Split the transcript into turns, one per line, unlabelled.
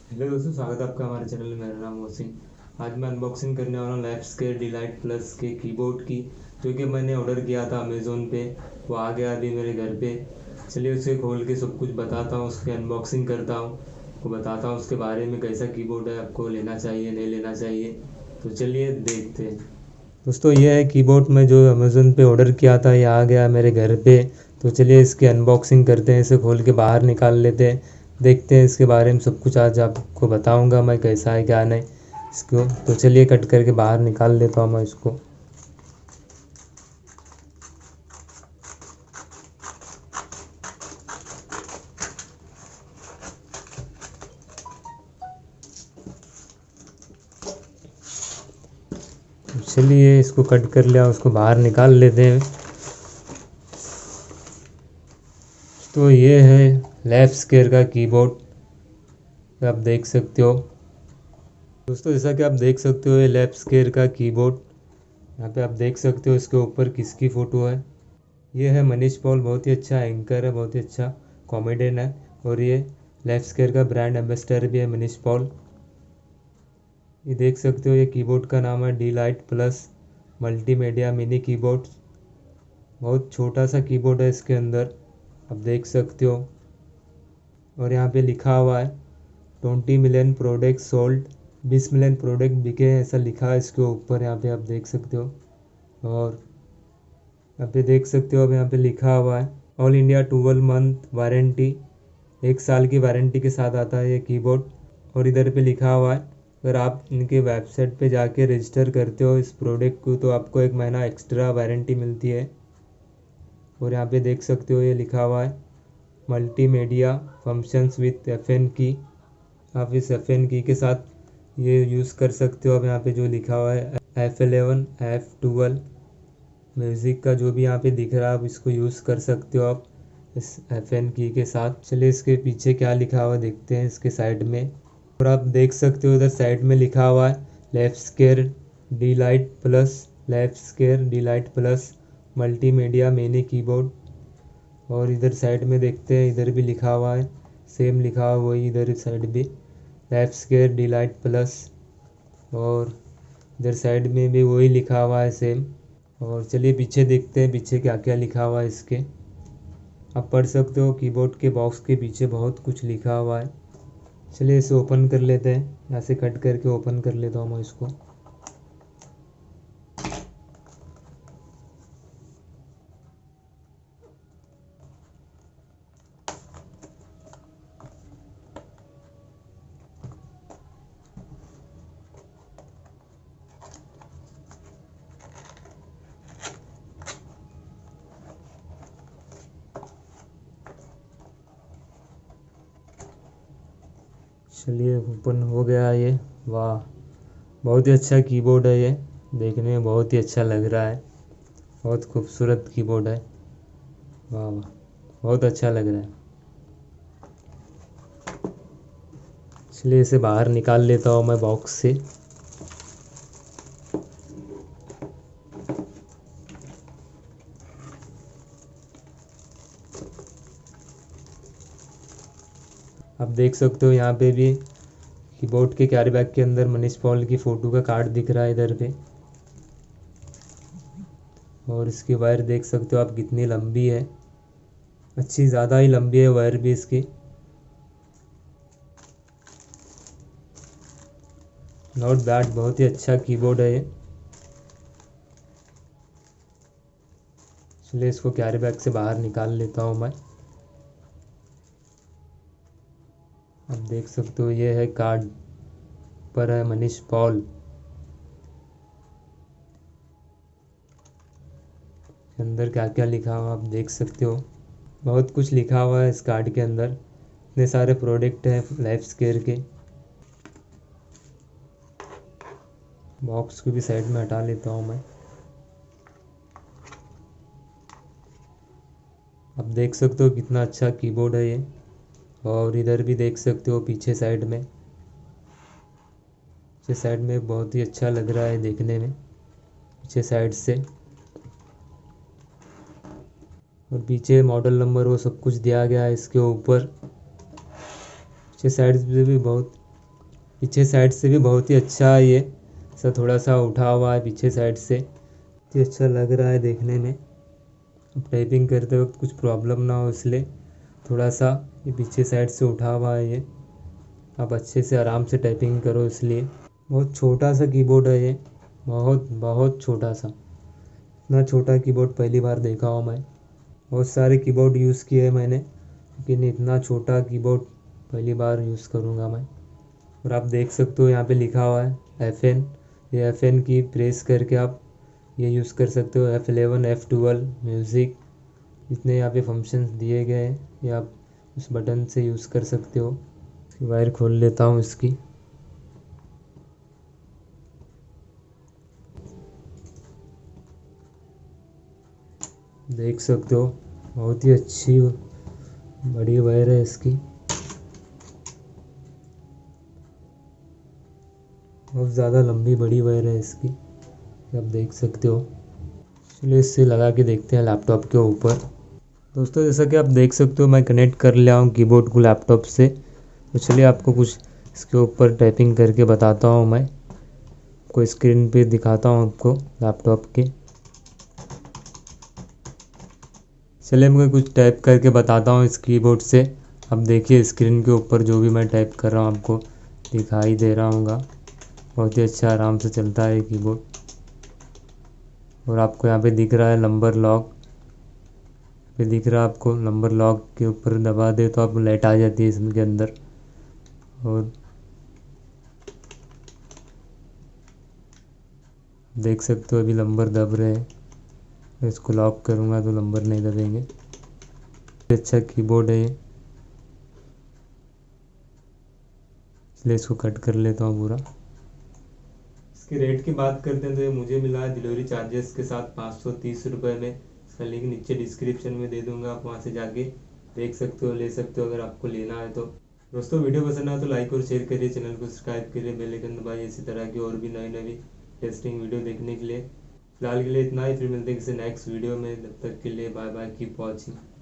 Hello दोस्तों, स्वागत है आपका हमारे चैनल में। मेरा नाम मोहसिन। आज मैं अनबॉक्सिंग करने वाला हूँ लैप्सकेयर डिलाइट प्लस के कीबोर्ड की, जो कि मैंने ऑर्डर किया था अमेज़ोन पे। वो आ गया अभी मेरे घर पे। चलिए उसे खोल के सब कुछ बताता हूँ, उसकी अनबॉक्सिंग करता हूँ, आपको बताता हूँ उसके बारे में, कैसा कीबोर्ड है, आपको लेना चाहिए नहीं लेना चाहिए। तो चलिए देखते हैं। दोस्तों, ये है कीबोर्ड मैं जो अमेज़ोन पे ऑर्डर किया था, ये आ गया मेरे घर पे। तो चलिए इसकी अनबॉक्सिंग करते हैं, इसे खोल के बाहर निकाल लेते हैं, देखते हैं इसके बारे में सब कुछ। आज आपको बताऊंगा मैं कैसा है क्या नहीं इसको। तो चलिए कट करके बाहर निकाल लेता हूँ मैं इसको। तो चलिए इसको कट कर लिया, उसको बाहर निकाल लेते हैं। तो ये है लैप्सकेयर का कीबोर्ड, आप देख सकते हो। दोस्तों, जैसा कि आप देख सकते हो, ये लैप्सकेयर का कीबोर्ड, यहाँ पे आप देख सकते हो इसके ऊपर किसकी फ़ोटो है। ये है मनीष पॉल, बहुत ही अच्छा एंकर है, बहुत ही अच्छा कॉमेडियन है। और ये लैप्सकेयर का ब्रांड एम्बेसडर भी है मनीष पॉल। ये देख सकते हो, ये कीबोर्ड का नाम है delight plus multimedia mini keyboard. बहुत छोटा सा कीबोर्ड है इसके अंदर, आप देख सकते हो। और यहाँ पे लिखा हुआ है 20 million product sold, 20 million product बिके हैं, ऐसा लिखा है इसके ऊपर। यहाँ पे आप देख सकते हो। और यहाँ पे देख सकते हो, अब यहाँ पे लिखा हुआ है ऑल इंडिया 12 मंथ वारंटी, 1 साल की वारंटी के साथ आता है ये कीबोर्ड। और इधर पे लिखा हुआ है, अगर आप इनके वेबसाइट पे जाके रजिस्टर करते हो इस प्रोडक्ट को, तो आपको 1 महीना एक्स्ट्रा वारंटी मिलती है। और यहाँ पे देख सकते हो, ये लिखा हुआ है मल्टीमीडिया फंक्शंस विथ FN की। आप इस FN की के साथ ये यूज़ कर सकते हो। अब यहाँ पे जो लिखा हुआ है F11 F12 म्यूज़िक का जो भी यहाँ पे दिख रहा है, आप इसको यूज़ कर सकते हो आप इस FN की के साथ। चलिए इसके पीछे क्या लिखा हुआ देखते हैं इसके साइड में। और आप देख सकते हो इधर साइड में लिखा हुआ है Lapscare delight plus, Lapscare delight plus multimedia mini keyboard. और इधर साइड में देखते हैं, इधर भी लिखा हुआ है, सेम लिखा हुआ वही इधर साइड भी, लैप्सकेयर डिलाइट प्लस। और इधर साइड में भी वही लिखा हुआ है सेम। और चलिए पीछे देखते हैं, पीछे क्या क्या लिखा हुआ है इसके। आप पढ़ सकते हो, कीबोर्ड के बॉक्स के पीछे बहुत कुछ लिखा हुआ है। चलिए इसे ओपन कर लेते हैं, यहाँ से कट करके ओपन कर लेता हूँ मैं इसको। चलिए ओपन हो गया ये। वाह, बहुत ही अच्छा कीबोर्ड है ये, देखने में बहुत ही अच्छा लग रहा है, बहुत खूबसूरत कीबोर्ड है। वाह वाह, बहुत अच्छा लग रहा है। इसलिए इसे बाहर निकाल लेता हूँ मैं बॉक्स से। आप देख सकते हो यहाँ पे भी कीबोर्ड के कैरी बैग के अंदर मनीष पॉल की फ़ोटो का कार्ड दिख रहा है इधर पे। और इसकी वायर देख सकते हो आप कितनी लंबी है, अच्छी ज़्यादा ही लंबी है वायर भी इसकी। नॉट बैड, बहुत ही अच्छा कीबोर्ड है ये। चलिए इसको कैरी बैग से बाहर निकाल लेता हूँ मैं। आप देख सकते हो, ये है कार्ड पर है मनीष पॉल। अंदर क्या क्या लिखा हुआ आप देख सकते हो, बहुत कुछ लिखा हुआ है इस कार्ड के अंदर। इतने सारे प्रोडक्ट हैं लैप्सकेयर के। बॉक्स को भी साइड में हटा लेता हूँ मैं। आप देख सकते हो कितना अच्छा कीबोर्ड है ये। और इधर भी देख सकते हो पीछे साइड में, पीछे साइड में बहुत ही अच्छा लग रहा है देखने में, पीछे साइड से। और पीछे मॉडल नंबर वो सब कुछ दिया गया है इसके ऊपर। पीछे साइड से भी बहुत पीछे साइड से भी बहुत ही अच्छा है ये, ऐसा थोड़ा सा उठा हुआ है पीछे साइड से, बहुत ही अच्छा लग रहा है देखने में। अब टाइपिंग करते वक्त कुछ प्रॉब्लम ना हो इसलिए थोड़ा सा ये पीछे साइड से उठा हुआ है ये। आप अच्छे से आराम से टाइपिंग करो इसलिए। बहुत छोटा सा कीबोर्ड है ये, बहुत बहुत छोटा सा। इतना छोटा कीबोर्ड पहली बार देखा हूँ मैं। बहुत सारे कीबोर्ड यूज़ किए हैं मैंने, लेकिन इतना छोटा कीबोर्ड पहली बार यूज़ करूँगा मैं। और आप देख सकते हो यहाँ पे लिखा हुआ है FN। ये FN की प्रेस करके आप ये यूज़ कर सकते हो। F11 F12 म्यूज़िक, इतने यहाँ पे फंक्शंस दिए गए हैं, ये आप उस बटन से यूज़ कर सकते हो। वायर खोल लेता हूँ इसकी। देख सकते हो बहुत ही अच्छी बड़ी वायर है इसकी, बहुत ज़्यादा लंबी बड़ी वायर है इसकी, आप देख सकते हो। चलिए इससे लगा के देखते हैं लैपटॉप के ऊपर। दोस्तों जैसा कि आप देख सकते हो मैं कनेक्ट कर लिया हूँ कीबोर्ड को लैपटॉप से। तो चलिए आपको कुछ इसके ऊपर टाइपिंग करके बताता हूँ मैं, कोई स्क्रीन पे दिखाता हूँ आपको लैपटॉप के। चलिए मैं कुछ टाइप करके बताता हूँ इस कीबोर्ड से। अब देखिए स्क्रीन के ऊपर जो भी मैं टाइप कर रहा हूँ आपको दिखाई दे रहा होगा। बहुत ही अच्छा आराम से चलता है कीबोर्ड। और आपको यहाँ पे दिख रहा है नंबर लॉक, पे दिख रहा है आपको नंबर लॉक के ऊपर दबा दे तो आपको लाइट आ जाती है इसके अंदर। और देख सकते हो अभी नंबर दब रहे हैं। इसको लॉक करूँगा तो नंबर नहीं दबेंगे। अच्छा कीबोर्ड है ये, इसलिए इसको कट कर लेता हूँ पूरा। इसके रेट की बात करते हैं तो ये मुझे मिला है डिलीवरी चार्जेस के साथ 530 रुपये में। इसका लिंक नीचे डिस्क्रिप्शन में दे दूंगा, आप वहाँ से जाके देख सकते हो, ले सकते हो अगर आपको लेना है तो। दोस्तों वीडियो पसंद आए तो लाइक और शेयर करिए, चैनल को सब्सक्राइब करिए, बेल आइकन दबाइए इसी तरह की और भी नई नई टेस्टिंग वीडियो देखने के लिए। फिलहाल के लिए इतना ही, फिर मिलते हैं किसी नेक्स्ट वीडियो में। तब तक के लिए बाय बाय, कीप वॉचिंग।